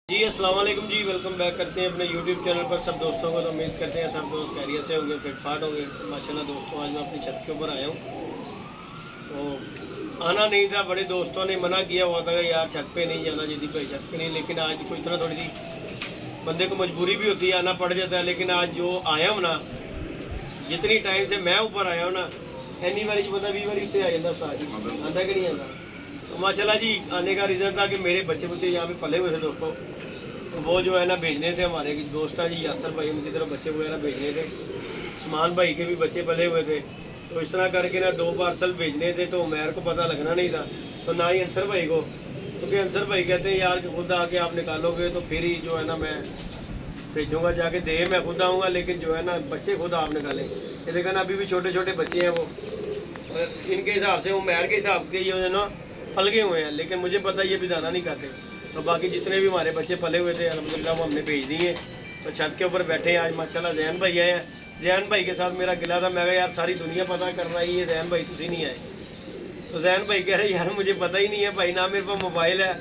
जी अस्सलाम वालेकुम जी, welcome back करते हैं अपने YouTube चैनल पर सब दोस्तों को। तो उम्मीद करते हैं सब दोस्त खैरियत से होंगे, फिटफाट होंगे। माशाल्लाह दोस्तों, आज मैं अपनी छत के ऊपर आया हूँ। तो आना नहीं था, बड़े दोस्तों ने मना किया हुआ था कि यार छत पे नहीं जाना, जल्दी भाई छत पे नहीं। लेकिन आज कोई इतना थोड़ी सी बंदे को मजबूरी भी होती है, आना पड़ जाता है। लेकिन आज जो आया हूँ ना, जितनी टाइम से मैं ऊपर आया हूँ ना, इन्नी बारी बंदा 20 बारी उत्ते आ जाता उस्ताद, आंदा कि नहीं आता। तो माशाल्लाह जी, आने का रीज़न था कि मेरे बच्चे यहाँ पे पले हुए थे दोस्तों। तो वो जो है ना भेजने थे, हमारे दोस्त हैं जी यासर भाई, उनकी तरफ बच्चे वगैरह भेजने थे। उस्मान भाई के भी बच्चे पले हुए थे। तो इस तरह करके ना 2 पार्सल भेजने थे। तो उमैर को पता लगना नहीं था, तो ना ही अंसर भाई को, क्योंकि अंसर भाई कहते हैं यार कि खुद आके आप निकालोगे तो फिर ही जो है ना मैं भेजूँगा, जाके दे मैं खुद आऊँगा। लेकिन जो है ना बच्चे खुद आप निकालें। ये देखा ना, अभी भी छोटे छोटे बच्चे हैं वो, इनके हिसाब से उमैर के हिसाब के ये ना पलगे हुए हैं। लेकिन मुझे पता ये भी ज़्यादा नहीं खाते। तो बाकी जितने भी हमारे बच्चे पले हुए थे अल्हम्दुलिल्लाह वो हमने भेज दिए। तो छत के ऊपर बैठे हैं आज माशाल्लाह। जैन भाई आए हैं। जैन भाई के साथ मेरा गिला था, मैं कहा यार सारी दुनिया पता कर रहा है, ये जैन भाई तुझे नहीं आए। तो जैन भाई कह रहे यार मुझे पता ही नहीं है भाई, ना मेरे पास मोबाइल है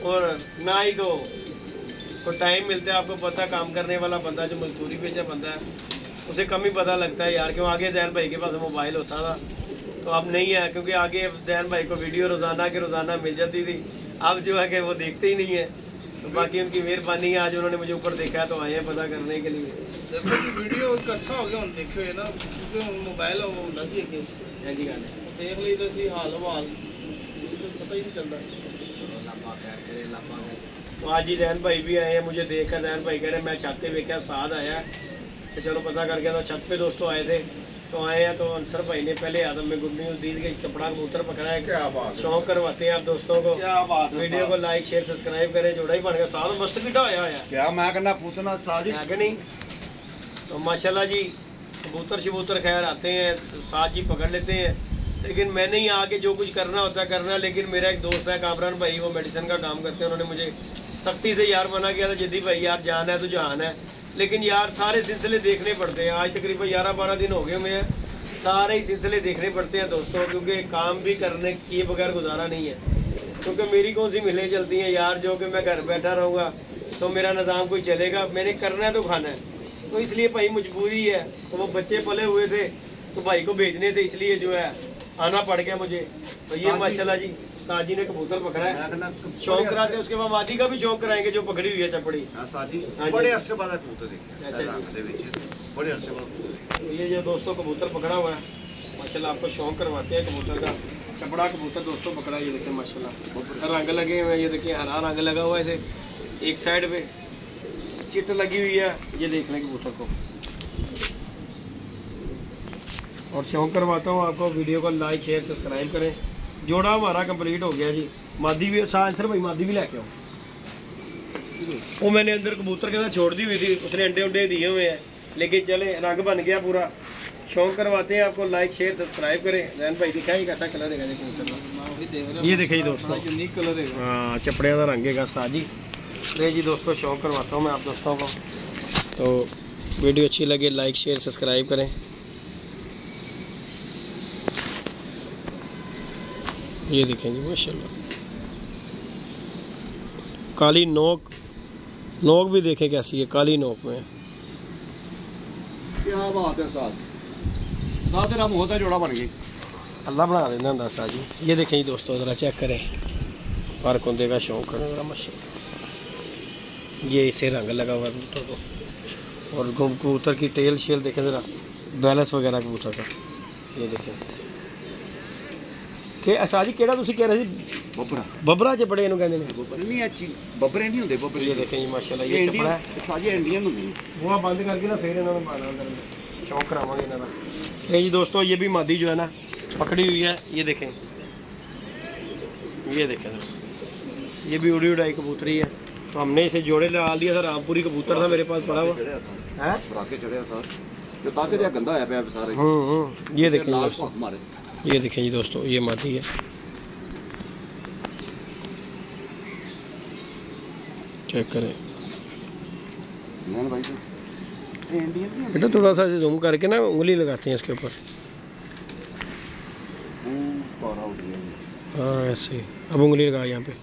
और ना ही तो टाइम मिलता है। आपको पता, काम करने वाला बंदा जो मजदूरी पेशा बंदा है उसे कम ही पता लगता है यार, क्यों आगे जैन भाई के पास मोबाइल होता था। तो अब नहीं है, क्योंकि आगे जैन भाई को वीडियो रोज़ाना के रोज़ाना मिल जाती थी। अब जो है कि वो देखते ही नहीं है। तो बाकी उनकी मेहरबानी है, आज उन्होंने मुझे ऊपर देखा है तो आए हैं पता करने के लिए। देखो जी वीडियो कस्सा हो गया, देखो है ना, क्योंकि मोबाइल वो होता सी अगे देख ली तो सी हाल हवाल पता ही नहीं चलता। तो आज ही जैन भाई भी आए हैं, मुझे देख कर जैन भाई कह रहे मैं छत पे देखा साथ आया तो चलो पता करके। तो छत पे दोस्तों आए थे, तो आए हैं। तो अंसर भाई ने पहले आदम में गुड न्यूज़ दी कि कपड़ा कबूतर पकड़ा है। क्या बात, शौक करवाते हैं आप दोस्तों को। क्या बात है। वीडियो को लाइक शेयर सब्सक्राइब करें, जोड़ा ही बन गया साल मस्त किटा होया है क्या मैं कहना पूछना साजी है कि नहीं। तो माशाल्लाह जी कबूतर शबूतर खैर आते हैं तो साथ जी पकड़ लेते हैं। लेकिन मैंने ही आके जो कुछ करना होता है करना। लेकिन मेरा एक दोस्त है कामरान भाई, वो मेडिसिन का काम करते हैं, उन्होंने मुझे सख्ती से यार मना किया था, जिद्दी भाई यार जान है तो जान है। लेकिन यार सारे सिलसिले देखने पड़ते हैं। आज तकरीबन 11-12 दिन हो गए हुए हैं, सारे ही सिलसिले देखने पड़ते हैं दोस्तों, क्योंकि काम भी करने किए बगैर गुजारा नहीं है। क्योंकि मेरी कौन सी मिलें चलती हैं यार, जो कि मैं घर बैठा रहूँगा तो मेरा निज़ाम कोई चलेगा। मैंने करना है तो खाना है, तो इसलिए भाई मजबूरी है। तो वो बच्चे पले हुए थे तो भाई को भेजने थे, इसलिए जो है आना पड़ गया मुझे। तो ये माशाल्लाह जी साजी ने कबूतर पकड़ा है, शौक कराते हैं। उसके बाद मादी का भी शौक कराएंगे जो पकड़ी हुई है चपड़ी। बड़े अरसे बाद कबूतर देखे। अच्छा बड़े अरसे बाद ये जो दोस्तों कबूतर पकड़ा हुआ है माशाल्लाह, आपको शौक करवाते हैं कबूतर का। चपड़ा कबूतर दोस्तों पकड़ा, ये देखिए माशाल्लाह रंग लगे हुए हैं। ये देखिए हरा रंग लगा हुआ है इसे, एक साइड पे चिट लगी हुई है। ये देख लें कबूतर को, और शौक करवाता हूँ आपको। वीडियो को लाइक शेयर सब्सक्राइब करें। जोड़ा हमारा कंप्लीट हो गया जी। मादी भी आंसर भाई मादी भी लेके आओ। वो मैंने अंदर कबूतर के साथ छोड़ दी हुई थी, उसने अंडे उंडे दिए हुए हैं। लेकिन चले रंग बन गया पूरा। शौक करवाते हैं आपको, लाइक शेयर सब्सक्राइब करें। जैन भाई दिखाई कैसा कलर है कबूतर, ये देखिए दोस्तों यूनिक कलर है। हाँ चपड़िया का रंग है साजी। नहीं जी दोस्तों, शौक करवाता हूँ मैं आप दोस्तों को। तो वीडियो अच्छी लगे लाइक शेयर सब्सक्राइब करें। ये देखेंगे माशाल्लाह काली नोक भी देखें कैसी है, काली नोक में। क्या बात है साथ तेरा मुँह का जोड़ा बन गई, अल्लाह बना देना होंगे साजी। ये देखें जी दोस्तों, ज़रा चेक करें पर कुंदे का शौक करें ज़रा माशाल्लाह। ये इसे रंग लगा हुआ कबूतर को, और कबूतर की टेल शेल देखें ज़रा, बैलेंस वगैरह कबूतर का। ये देखें कि साजी केड़ा तुसी कह रहे थे बबरा बबरा चपड़े इन्हों कहते हैं। बबरे नहीं अच्छी बबरे नहीं होंगे बबरे। ये देखें जी माशाल्लाह ये चपड़ा है साजी इंडियन होंगी। वो बंद करके ना फिर इन्होंने पाना अंदर में, शौक करावांगे इन्होंने। ये जी दोस्तों ये भी मादी जो है ना पकड़ी हुई है। ये देखें, ये देखें ये भी उड़ी उड़ाई कबूतरी है। तो हमने इसे जोड़े लगा लिया था। रामपुरी कबूतर था मेरे पास पड़ा हुआ है। ये देखें ये देखें जी दोस्तों, ये मादी है। चेक करें बेटा, थोड़ा सा जूम करके ना उंगली लगाते हैं इसके ऊपर। हाँ ऐसे, अब उंगली लगा यहाँ पे।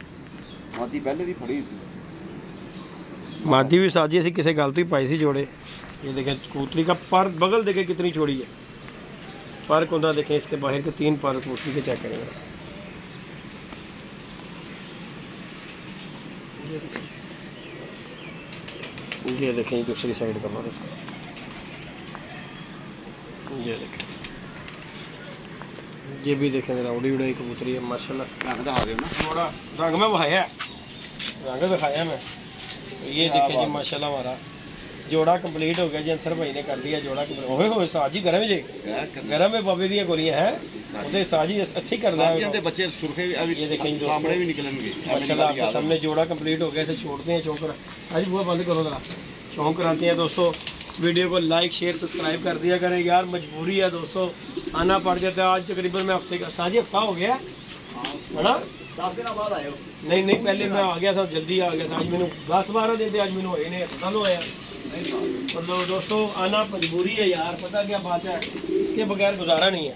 मादी पहले भी फड़ी थी। मादी भी साजी ऐसी किसी गल तो ही पाई सी जोड़े। ये देखें कबूतरी का पर बगल देखें कितनी चौड़ी है, पर कुंदा देखें इसके बाहर के 3 पर कबूतरी के चेक करेंगे। ये देखें दूसरी साइड का पर उसका, ये देखें, ये भी देखें जरा उड़ी उड़ाई कबूतरी है माशाल्लाह। थोड़ा रंग में बहाया, रंग दिखाया मैं। ये देखें जी माशाल्लाह हमारा जोड़ा कंप्लीट हो गया जी। अंसर भाई ने कर दिया जोड़ा कंप्लीट। ओए होए साजी गरम जी, गरम में बाबे दी गोलियां है उदे साजी अच्छी करदा है। ये बच्चे सुरखे अभी ये देखें जो सामने भी निकलेंगे माशाल्लाह। आपके सामने जोड़ा कंप्लीट हो गया। इसे छोड़ते हैं शौक कर, आज बुआ बंद करो जरा, शौक कराते हैं दोस्तों। वीडियो को लाइक शेयर सब्सक्राइब कर दिया करें यार, मजबूरी है दोस्तों, आना पड़ जाता है। आज तकरीबन मैं हफ्ते का साजी हफ्ता हो गया है ना, 10 दिन बाद आए हो। नहीं पहले मैं आ गया था, जल्दी आ गया था। आज मैंने 10-12 दिन थे, आज मैंने होए ने पता लो आया। मतलब दोस्तों आना मजबूरी है यार, पता क्या बात है, इसके बगैर गुजारा नहीं है।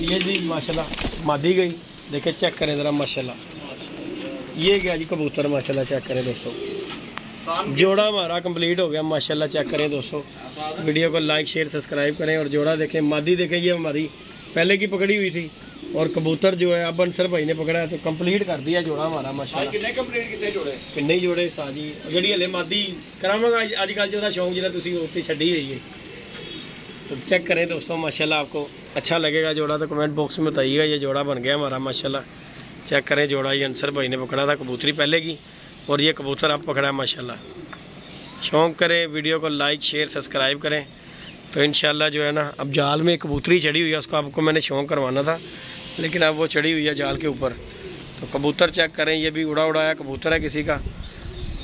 ये जी माशाल्लाह मादी गई, देखें चेक करें ज़रा माशाल्लाह। ये क्या जी कबूतर माशाल्लाह, चेक करें दोस्तों, जोड़ा हमारा कंप्लीट हो गया माशाल्लाह। चेक करें दोस्तों, वीडियो को लाइक शेयर सब्सक्राइब करें। और जोड़ा देखें, मादी देखें, ये हमारी पहले की पकड़ी हुई थी और कबूतर जो है अब अंसर भाई ने पकड़ा है तो कंप्लीट कर दिया जोड़ा हमारा माशाल्लाह। कितने कंप्लीट कितने जोड़े, कितने जोड़े साजी जी हले मादी करावांगा अजकल जो शौक जो तुम उत्ते छड़ी हुई है। तो चेक करें दोस्तों माशाल्लाह, आपको अच्छा लगेगा जोड़ा तो कमेंट बॉक्स में बताइएगा। ये जोड़ा बन गया हमारा माशाल्लाह। चेक करें जोड़ा, ये अंसर भाई ने पकड़ा था कबूतरी पहले की, और ये कबूतर अब पकड़ा है माशाल्लाह। शौक़ करें, वीडियो को लाइक शेयर सब्सक्राइब करें। तो इंशाल्लाह जो है ना, अब जाल में कबूतरी चढ़ी हुई है, उसको आपको मैंने शौक़ करवाना था, लेकिन अब वो चढ़ी हुई है जाल के ऊपर। तो कबूतर चेक करें, ये भी उड़ाया कबूतर है किसी का,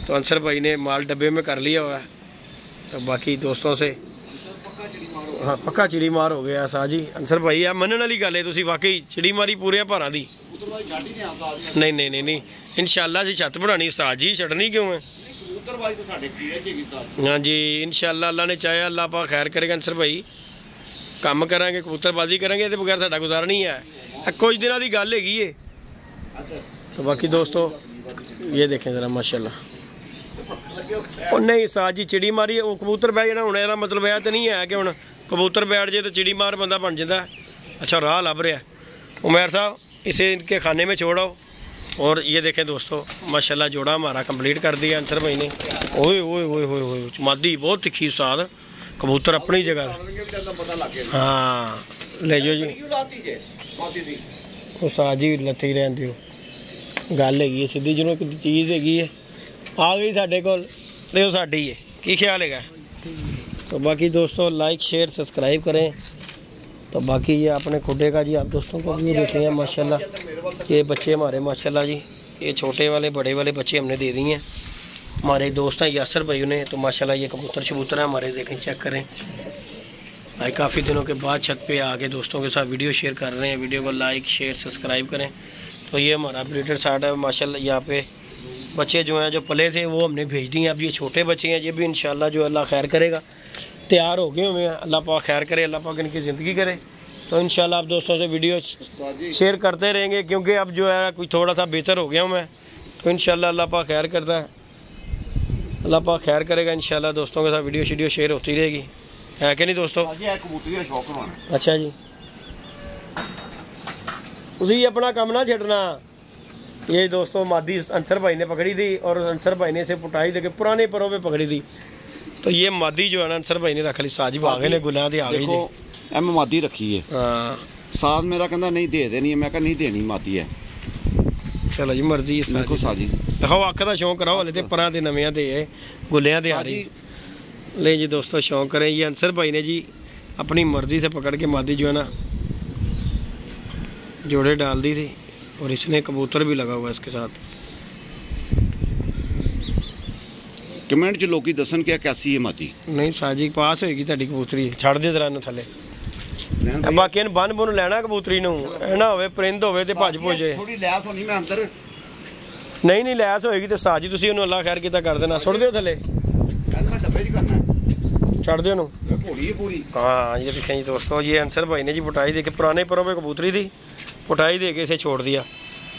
तो अंसर भाई ने माल डब्बे में कर लिया हुआ है। तो बाकी दोस्तों से हाँ पक्का चिड़ी मार हो गया साजी। अंसर भाई आ मनने वाली गल है, तुसी वाकई चिड़ी मारी पूरे भारा दी। नहीं इंशाल्लाह जी छत बढ़ानी उस्ताद जी, छड़नी क्यों है। हाँ जी इंशाल्लाह अल्लाह ने चाहे, अल्लाह पाक खैर करेगा। अंसर भाई काम करांगे, कबूतरबाजी करेंगे, तो बगैर साडा गुजारा नहीं है। कुछ दिनों की गल हैगी है। तो बाकी दोस्तों ये देखें ज़रा माशाल्लाह। और नहीं साज जी चिड़ी मारी, वो कबूतर बह जाना हूँ, यदा मतलब यह तो नहीं है कि हूँ कबूतर बैठ जाए तो चिड़ी मार बंदा बन जाता है। अच्छा राह लभ रहा है उमैर साहब, इसे इनके खाने में छोड़ाओ। और ये देखें दोस्तों माशाल्लाह जोड़ा हमारा कंप्लीट कर दिया अंसर भाई ने। ओए ओए ओए ओए ओए मादी बहुत तिखी उस्ताद, कबूतर अपनी जगह। हाँ ले जाओ जी उस्ताद जी, लत्ती रहन दिओ, गल हैगी सीधी, जिन्हों चीज़ हैगी है आ गई साढ़े कोल तो साड़ी है, की ख्याल है। तो बाकी दोस्तों लाइक शेयर सब्सक्राइब करें। तो बाकी ये अपने खुडे का जी आप दोस्तों को भी देते हैं माशाल्लाह। ये बच्चे हमारे माशाल्लाह जी, ये छोटे वाले बड़े वाले बच्चे हमने दे दिए हैं, हमारे दोस्त हैं यासर भाई ने। तो माशाल्लाह ये कबूतर शबूतर हैं हमारे, देखें चेक करें। आज काफ़ी दिनों के बाद छत पे आके दोस्तों के साथ वीडियो शेयर कर रहे हैं। वीडियो को लाइक शेयर सब्सक्राइब करें। तो ये हमारा ब्रीडर साइड है माशाल्लाह। यहाँ पे बच्चे जो हैं जो पले थे वो हमने भेज दिए हैं। अब ये छोटे बच्चे हैं, ये भी इंशाल्लाह जो अल्लाह खैर करेगा तैयार हो गए हुए हैं। अल्लाह पाक खैर करे, अल्लाह पाक इनकी ज़िंदगी करे। तो इंशाल्लाह आप दोस्तों से वीडियो शेयर करते रहेंगे, क्योंकि अब जो है कुछ थोड़ा सा बेहतर हो गया हूँ मैं। तो इंशाल्लाह अल्लाह पाक खैर करता है, अल्लाह पाक खैर करेगा इंशाल्लाह। दोस्तों के साथ वीडियो शेयर होती रहेगी, है कि नहीं दोस्तों। अच्छा जी उसी अपना काम ना छड़ना। ये दोस्तों मादी अंसर भाई ने पकड़ी थी और अंसर भाई ने इसे पुटाई देके पुराने परों पे पकड़ी थी। तो ये मादी जो है ना अंसर भाई ने रख ली। साजी भागे ने गुलां दे आ गई जी, एम मादी रखी है। हाँ साथ मेरा कहता नहीं दे देनी है, मैं कहा नहीं देनी मादी है। चलो जी मर्जी है साजी दिखाओ, अख का शौक कराओ, हले तो परां दे नवियां दे गुलियां दे आ रही। ले जी दोस्तों शौक करें। ये अंसर भाई ने जी अपनी मर्जी से पकड़ के मादी जो है ना जोड़े डाल दी थी, और इसने कबूतर भी लगा हुआ इसके साथ। कमेंट च लोग दसन क्या कैसी है मादी। नहीं साजी पास होएगी ताड़ी कबूतरी, छड़ दे जरा थले। बाकी बन बुन लेना कबूतरी नूं, ना होवे परिंद होवे ते भज भुज जाए। थोड़ी लैस होनी मैं अंदर नहीं लैस होएगी तो साजी तुसीं उन्होंने अल्लाह खैर कीता कर देना। सुट दिओ थले, मैं डब्बे च करना, छड़ दिओ नूं पूरी पूरी। हाँ ये देखें जी दोस्तों, ये अंसर भाई ने जी पुटाई दे के पुराने परों पे कबूतरी थी, पुटाई दे के इसे छोड़ दिया।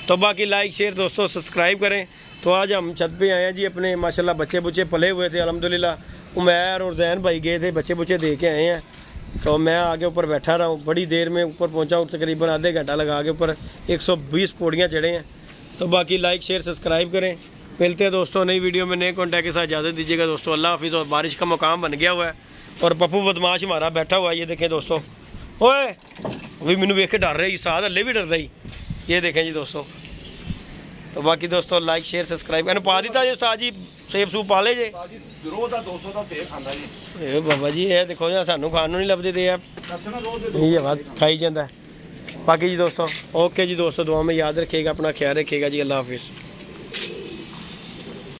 तो बाकी लाइक शेयर दोस्तों सब्सक्राइब करें। तो आज हम छत पे आए हैं जी, अपने माशाल्लाह बच्चे बुच्चे पले हुए थे अल्हम्दुलिल्लाह। उमैर और जैन भाई गए थे, बच्चे बुच्चे दे के आए हैं। तो मैं आगे ऊपर बैठा रहा हूँ, बड़ी देर में ऊपर पहुँचा हूँ, तकरीबन आधे घंटा लगा के ऊपर 120 पौड़ियाँ चढ़े हैं। तो बाकी लाइक शेयर सब्सक्राइब करें। मिलते हैं दोस्तों नई वीडियो में नए कॉन्टैक्ट के साथ। इजाज़त दीजिएगा दोस्तों, अल्लाह हाफिज़। और बारिश का मकाम बन गया हुआ है और पप्पू बदमाश हमारा बैठा हुआ है, ये देखें दोस्तों। ओए अभी मैनू वेख के डर रही, साथ हल्ले भी डर रही, ये देखें जी दोस्तों। तो बाकी दोस्तों लाइक शेयर सब्सक्राइब मैंने पा दिता जी। उस्ताद जी सेब सूब पा ले जे रोज ਦਾ 200 ਦਾ ਸੇਬ ਖਾਂਦਾ ਜੀ। ਇਹ ਬਾਬਾ ਜੀ ਇਹ ਦੇਖੋ ਜੀ ਸਾਨੂੰ ਖਾਣ ਨੂੰ ਨਹੀਂ ਲੱਭਦੇ ਤੇ ਇਹ ਬਾਤ ਖਾਈ ਜਾਂਦਾ। बाकी जी दोस्तों ओके जी दोस्तों, दुआ में याद रखिएगा, अपना ख्याल रखिएगा जी। अल्लाह हाफिज़।